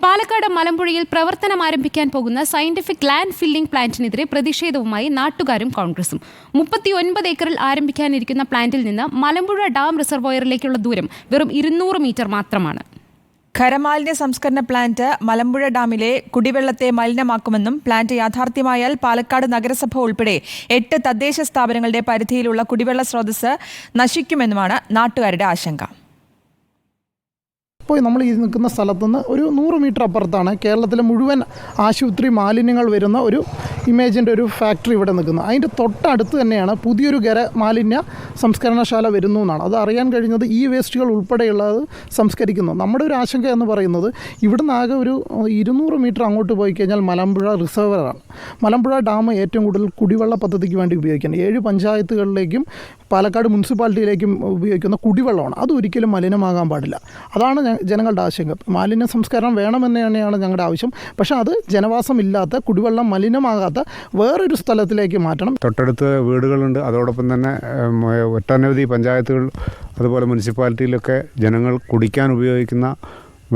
പാലക്കാട് മലമ്പുഴയിൽ പ്രവർത്തനം ആരംഭിക്കാൻ പോകുന്ന സയന്റിഫിക് ലാൻഡ് ഫില്ലിംഗ് പ്ലാന്റിനെതിരെ പ്രതിഷേധവുമായി നാട്ടുകാരും കോൺഗ്രസും. 39 ഏക്കറിൽ ആരംഭിക്കാനിരിക്കുന്ന പ്ലാന്റിൽ നിന്ന് മലമ്പുഴ ഡാം റിസർവോയറിലേക്കുള്ള ദൂരം വെറും 200 മീറ്റർ മാത്രമാണ്. ഖരമാലിന്യ സംസ്കരണ പ്ലാന്റ് മലമ്പുഴ ഡാമിലെ കുടിവെള്ളത്തെ മലിനമാക്കുമെന്നും പ്ലാന്റ് യാഥാർത്ഥ്യമായാൽ പാലക്കാട് നഗരസഭ ഉൾപ്പെടെ 8 തദ്ദേശ സ്ഥാപനങ്ങളുടെ പരിധിയിലുള്ള കുടിവെള്ള സ്രോതസ് നശിക്കുമെന്നുമാണ് നാട്ടുകാരുടെ ആശങ്ക. ഇപ്പോൾ നമ്മൾ ഈ നിൽക്കുന്ന സ്ഥലത്തുനിന്ന് ഒരു 100 മീറ്റർ അപ്പുറത്താണ് കേരളത്തിലെ മുഴുവൻ ആശുപത്രി മാലിന്യങ്ങൾ വരുന്ന ഒരു ഇമേജിൻ്റെ ഒരു ഫാക്ടറി ഇവിടെ നിൽക്കുന്നത്. അതിൻ്റെ തൊട്ടടുത്ത് തന്നെയാണ് പുതിയൊരു മാലിന്യ സംസ്കരണശാല വരുന്നു എന്നാണ്. അത് അറിയാൻ കഴിഞ്ഞത് ഈ വേസ്റ്റുകൾ ഉൾപ്പെടെയുള്ളത് സംസ്കരിക്കുന്നു. നമ്മുടെ ഒരു ആശങ്ക എന്ന് പറയുന്നത് ഇവിടുന്ന് ആകെ ഒരു 200 മീറ്റർ അങ്ങോട്ട് പോയി കഴിഞ്ഞാൽ മലമ്പുഴ റിസർവറാണ്. മലമ്പുഴ ഡാം ഏറ്റവും കൂടുതൽ കുടിവെള്ള പദ്ധതിക്ക് വേണ്ടി ഉപയോഗിക്കുന്നത് 7 പഞ്ചായത്തുകളിലേക്കും പാലക്കാട് മുനിസിപ്പാലിറ്റിയിലേക്കും ഉപയോഗിക്കുന്ന കുടിവെള്ളമാണ്. അത് ഒരിക്കലും മലിനമാകാൻ പാടില്ല. അതാണ് ജനങ്ങളുടെ ആശങ്ക. മാലിന്യ സംസ്കരണം വേണമെന്ന് തന്നെയാണ് ഞങ്ങളുടെ ആവശ്യം. പക്ഷേ അത് ജനവാസമില്ലാത്ത കുടിവെള്ളം മലിനമാകാത്ത വേറൊരു സ്ഥലത്തിലേക്ക് മാറ്റണം. തൊട്ടടുത്ത് വീടുകളുണ്ട്. അതോടൊപ്പം തന്നെ ഒട്ടനവധി പഞ്ചായത്തുകൾ അതുപോലെ മുനിസിപ്പാലിറ്റിയിലൊക്കെ ജനങ്ങൾ കുടിക്കാൻ ഉപയോഗിക്കുന്ന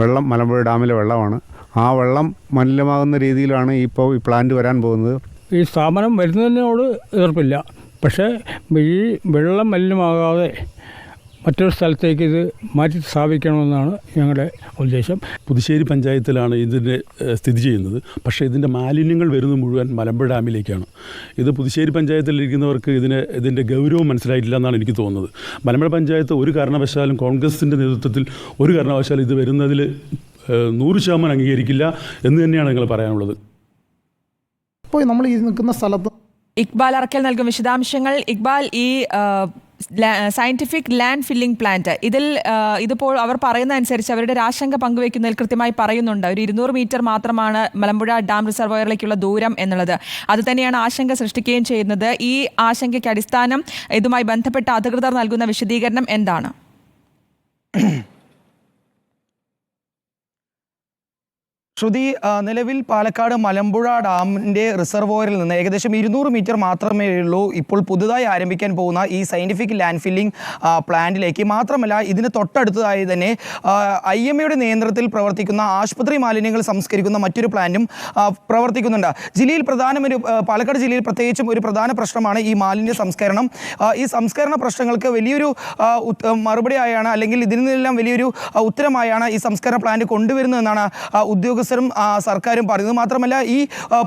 വെള്ളം മലമ്പുഴ ഡാമിലെ വെള്ളമാണ്. ആ വെള്ളം മലിനമാകുന്ന രീതിയിലാണ് ഇപ്പോൾ ഈ പ്ലാന്റ് വരാൻ പോകുന്നത്. ഈ സ്ഥാപനം വരുന്നതിനോട് എതിർപ്പില്ല. പക്ഷേ ഈ വെള്ളം മലിനമാകാതെ മറ്റൊരു സ്ഥലത്തേക്ക് ഇത് മാറ്റി സ്ഥാപിക്കണമെന്നാണ് ഞങ്ങളുടെ ഉദ്ദേശം. പുതുശ്ശേരി പഞ്ചായത്തിലാണ് ഇതിൻ്റെ സ്ഥിതി ചെയ്യുന്നത്. പക്ഷേ ഇതിൻ്റെ മാലിന്യങ്ങൾ വരുന്നത് മുഴുവൻ മലമ്പുഴ ഡാമിലേക്കാണ്. ഇത് പുതുശ്ശേരി പഞ്ചായത്തിലിരിക്കുന്നവർക്ക് ഇതിൻ്റെ ഗൗരവം മനസ്സിലായിട്ടില്ല എന്നാണ് എനിക്ക് തോന്നുന്നത്. മലമ്പുഴ പഞ്ചായത്ത് ഒരു കാരണവശാലും കോൺഗ്രസിൻ്റെ നേതൃത്വത്തിൽ ഒരു കാരണവശാലും ഇത് വരുന്നതിൽ 100% അംഗീകരിക്കില്ല എന്ന് തന്നെയാണ് ഞങ്ങൾ പറയാനുള്ളത്. ഇപ്പോൾ നമ്മൾ ഈ നിൽക്കുന്ന സ്ഥലത്ത് ഇക്ബാൽ അറക്കൽ നൽകും വിശദാംശങ്ങൾ. ഇക്ബാൽ, ഈ സയന്റിഫിക് ലാൻഡ് ഫില്ലിംഗ് പ്ലാന്റ് ഇതിപ്പോൾ അവർ പറയുന്ന അനുസരിച്ച് അവരുടെ ആശങ്ക പങ്കുവയ്ക്കുന്നതിൽ കൃത്യമായി പറയുന്നുണ്ട്. ഒരു 200 മീറ്റർ മാത്രമാണ് മലമ്പുഴ ഡാം റിസർവോയറിലേക്കുള്ള ദൂരം എന്നുള്ളത്. അത് തന്നെയാണ് ആശങ്ക സൃഷ്ടിക്കുകയും ചെയ്യുന്നത്. ഈ ആശങ്കയ്ക്ക് അടിസ്ഥാനം ഇതുമായി ബന്ധപ്പെട്ട അധികൃതർ നൽകുന്ന വിശദീകരണം എന്താണ്? ശ്രുതി, നിലവിൽ പാലക്കാട് മലമ്പുഴ ഡാമിൻ്റെ റിസർവോയറിൽ നിന്ന് ഏകദേശം 200 മീറ്റർ മാത്രമേ ഉള്ളൂ ഇപ്പോൾ പുതുതായി ആരംഭിക്കാൻ പോകുന്ന ഈ സയൻറ്റിഫിക് ലാൻഡ് ഫില്ലിംഗ് പ്ലാന്റിലേക്ക്. മാത്രമല്ല ഇതിന് തൊട്ടടുത്തതായി തന്നെ IMAയുടെ നിയന്ത്രണത്തിൽ പ്രവർത്തിക്കുന്ന ആശുപത്രി മാലിന്യങ്ങൾ സംസ്കരിക്കുന്ന മറ്റൊരു പ്ലാന്റും പ്രവർത്തിക്കുന്നുണ്ട്. ജില്ലയിൽ പാലക്കാട് ജില്ലയിൽ പ്രത്യേകിച്ചും ഒരു പ്രധാന പ്രശ്നമാണ് ഈ മാലിന്യ സംസ്കരണം. ഈ സംസ്കരണ പ്രശ്നങ്ങൾക്ക് വലിയൊരു മറുപടിയായാണ്, അല്ലെങ്കിൽ ഇതിൽ നിന്നെല്ലാം വലിയൊരു ഉത്തരമായാണ് ഈ സംസ്കരണ പ്ലാന്റ് കൊണ്ടുവരുന്നതെന്നാണ് ഉദ്യോഗസ്ഥരും സർക്കാരും പറയുന്നത്. മാത്രമല്ല ഈ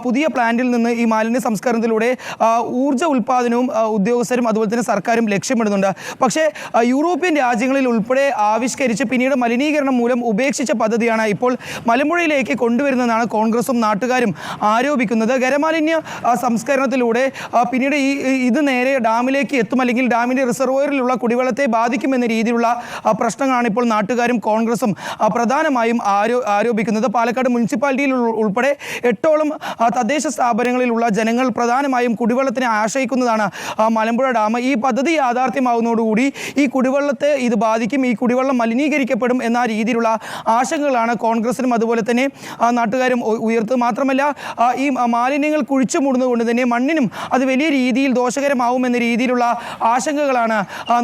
പുതിയ പ്ലാന്റിൽ നിന്ന് ഈ മാലിന്യ സംസ്കരണത്തിലൂടെ ഊർജ്ജ ഉൽപ്പാദനവും ഉദ്യോഗസ്ഥരും അതുപോലെ തന്നെ സർക്കാരും ലക്ഷ്യമിടുന്നുണ്ട്. പക്ഷേ യൂറോപ്യൻ രാജ്യങ്ങളിൽ ഉൾപ്പെടെ ആവിഷ്കരിച്ച് പിന്നീട് മലിനീകരണം മൂലം ഉപേക്ഷിച്ച പദ്ധതിയാണ് ഇപ്പോൾ മലമ്പുഴയിലേക്ക് കൊണ്ടുവരുന്നതെന്നാണ് കോൺഗ്രസും നാട്ടുകാരും ആരോപിക്കുന്നത്. ഖരമാലിന്യ സംസ്കരണത്തിലൂടെ പിന്നീട് ഇത് നേരെ ഡാമിലേക്ക് എത്തും, അല്ലെങ്കിൽ ഡാമിൻ്റെ റിസർവോയറിലുള്ള കുടിവെള്ളത്തെ ബാധിക്കുമെന്ന രീതിയിലുള്ള പ്രശ്നങ്ങളാണ് ഇപ്പോൾ നാട്ടുകാരും കോൺഗ്രസും പ്രധാനമായും ആരോപിക്കുന്നത്. പാലക്കാട് മുനിസിപ്പാലിറ്റിയിൽ ഉൾപ്പെടെ 8ഓളം തദ്ദേശ സ്ഥാപനങ്ങളിലുള്ള ജനങ്ങൾ പ്രധാനമായും കുടിവെള്ളത്തിനെ ആശ്രയിക്കുന്നതാണ് മലമ്പുഴ ഡാം. ഈ പദ്ധതി യാഥാർത്ഥ്യമാകുന്നതോടുകൂടി ഈ കുടിവെള്ളത്തെ ഇത് ബാധിക്കും, ഈ കുടിവെള്ളം മലിനീകരിക്കപ്പെടും എന്ന രീതിയിലുള്ള ആശങ്കകളാണ് കോൺഗ്രസിനും അതുപോലെ തന്നെ നാട്ടുകാരും ഉയർത്തുന്നത്. മാത്രമല്ല ഈ മാലിന്യങ്ങൾ കുഴിച്ചു മൂടുന്നതുകൊണ്ട് തന്നെ മണ്ണിനും അത് വലിയ രീതിയിൽ ദോഷകരമാവുമെന്ന രീതിയിലുള്ള ആശങ്കകളാണ്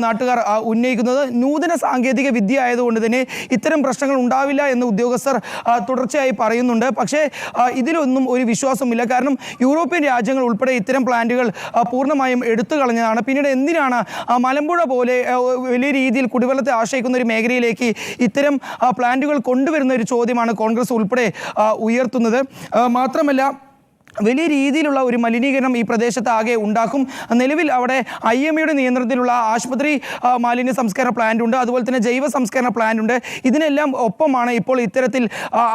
നാട്ടുകാർ ഉന്നയിക്കുന്നത്. നൂതന സാങ്കേതിക വിദ്യ ആയതുകൊണ്ട് തന്നെ ഇത്തരം പ്രശ്നങ്ങൾ ഉണ്ടാവില്ല എന്ന് ഉദ്യോഗസ്ഥർ തുടർച്ചയായി പറയുന്നുണ്ട്. പക്ഷേ ഇതിലൊന്നും ഒരു വിശ്വാസമില്ല. കാരണം യൂറോപ്യൻ രാജ്യങ്ങൾ ഉൾപ്പെടെ ഇത്തരം പ്ലാന്റുകൾ പൂർണ്ണമായും എടുത്തു കളഞ്ഞതാണ്. പിന്നീട് എന്തിനാണ് മലമ്പുഴ പോലെ വലിയ രീതിയിൽ കുടിവെള്ളത്തെ ആശ്രയിക്കുന്ന ഒരു മേഖലയിലേക്ക് ഇത്തരം പ്ലാന്റുകൾ കൊണ്ടുവരുന്ന ഒരു ചോദ്യമാണ് കോൺഗ്രസ് ഉൾപ്പെടെ ഉയർത്തുന്നത്. മാത്രമല്ല വലിയ രീതിയിലുള്ള ഒരു മലിനീകരണം ഈ പ്രദേശത്ത് ആകെ ഉണ്ടാക്കും. നിലവിൽ അവിടെ IMAയുടെ നിയന്ത്രണത്തിലുള്ള ആശുപത്രി മാലിന്യ സംസ്കരണ പ്ലാന്റ് ഉണ്ട്, അതുപോലെ തന്നെ ജൈവ സംസ്കരണ പ്ലാന്റ് ഉണ്ട്. ഇതിനെല്ലാം ഒപ്പമാണ് ഇപ്പോൾ ഇത്തരത്തിൽ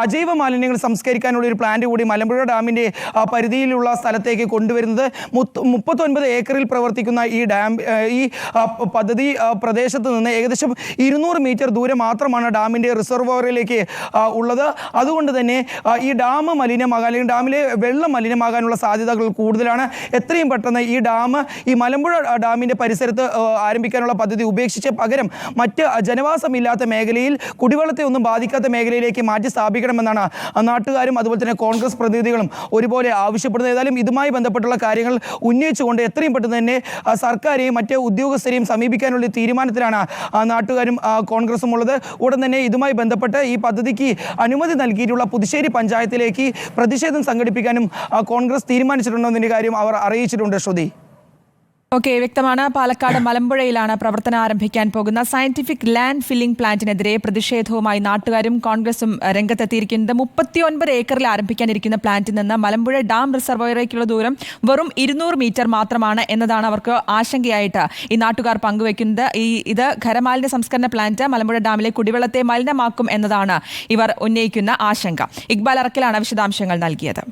അജൈവ മാലിന്യങ്ങൾ സംസ്കരിക്കാനുള്ള ഒരു പ്ലാന്റ് കൂടി മലമ്പുഴ ഡാമിൻ്റെ പരിധിയിലുള്ള സ്ഥലത്തേക്ക് കൊണ്ടുവരുന്നത്. 39 ഏക്കറിൽ പ്രവർത്തിക്കുന്ന ഈ ഡാം ഈ പദ്ധതി പ്രദേശത്ത് നിന്ന് ഏകദേശം 200 മീറ്റർ ദൂരം മാത്രമാണ് ഡാമിൻ്റെ റിസർവോയറിലേക്ക് ഉള്ളത്. അതുകൊണ്ട് തന്നെ ഈ ഡാം മലിനമാകാൻ, അല്ലെങ്കിൽ ഡാമിലെ വെള്ളം മലിനമാകാനുള്ള സാധ്യതകൾ കൂടുതലാണ്. എത്രയും പെട്ടെന്ന് ഈ ഡാം, ഈ മലമ്പുഴ ഡാമിൻ്റെ പരിസരത്ത് ആരംഭിക്കാനുള്ള പദ്ധതി ഉപേക്ഷിച്ച് പകരം മറ്റ് ജനവാസമില്ലാത്ത മേഖലയിൽ, കുടിവെള്ളത്തെ ഒന്നും ബാധിക്കാത്ത മേഖലയിലേക്ക് മാറ്റി സ്ഥാപിക്കണമെന്നാണ് നാട്ടുകാരും അതുപോലെ തന്നെ കോൺഗ്രസ് പ്രതിനിധികളും ഒരുപോലെ ആവശ്യപ്പെടുന്നത്. ഏതായാലും ഇതുമായി ബന്ധപ്പെട്ടുള്ള കാര്യങ്ങൾ ഉന്നയിച്ചുകൊണ്ട് എത്രയും പെട്ടെന്ന് തന്നെ സർക്കാരെയും മറ്റ് ഉദ്യോഗസ്ഥരെയും സമീപിക്കാനുള്ള തീരുമാനത്തിലാണ് നാട്ടുകാരും കോൺഗ്രസും ഉള്ളത്. ഉടൻ തന്നെ ഇതുമായി ബന്ധപ്പെട്ട് ഈ പദ്ധതിക്ക് അനുമതി നൽകിയിട്ടുള്ള പുതുശ്ശേരി പഞ്ചായത്തിലേക്ക് പ്രതിഷേധം സംഘടിപ്പിക്കാനും കോൺഗ്രസ് തീരുമാനിച്ചിട്ടുണ്ടെന്നതിൻ്റെ കാര്യം അവർ അറിയിച്ചിട്ടുണ്ട്. ശ്രുതി. ഓക്കെ, വ്യക്തമാണ്. പാലക്കാട് മലമ്പുഴയിലാണ് പ്രവർത്തനം ആരംഭിക്കാൻ പോകുന്ന സയന്റിഫിക് ലാൻഡ് ഫില്ലിംഗ് പ്ലാന്റിനെതിരെ പ്രതിഷേധവുമായി നാട്ടുകാരും കോൺഗ്രസും രംഗത്തെത്തിയിരിക്കുന്നത്. 39 ഏക്കറിൽ ആരംഭിക്കാനിരിക്കുന്ന പ്ലാന്റിൽ നിന്ന് മലമ്പുഴ ഡാം റിസർവോയറിലേക്കുള്ള ദൂരം വെറും 200 മീറ്റർ മാത്രമാണ് എന്നതാണ് അവർക്ക് ആശങ്കയായിട്ട് ഈ നാട്ടുകാർ പങ്കുവെക്കുന്നത്. ഇത് ഖരമാലിന്യ സംസ്കരണ പ്ലാന്റ് മലമ്പുഴ ഡാമിലെ കുടിവെള്ളത്തെ മലിനമാക്കും എന്നതാണ് ഇവർ ഉന്നയിക്കുന്ന ആശങ്ക. ഇക്ബാൽ അറക്കലാണ് വിശദാംശങ്ങൾ നൽകിയത്.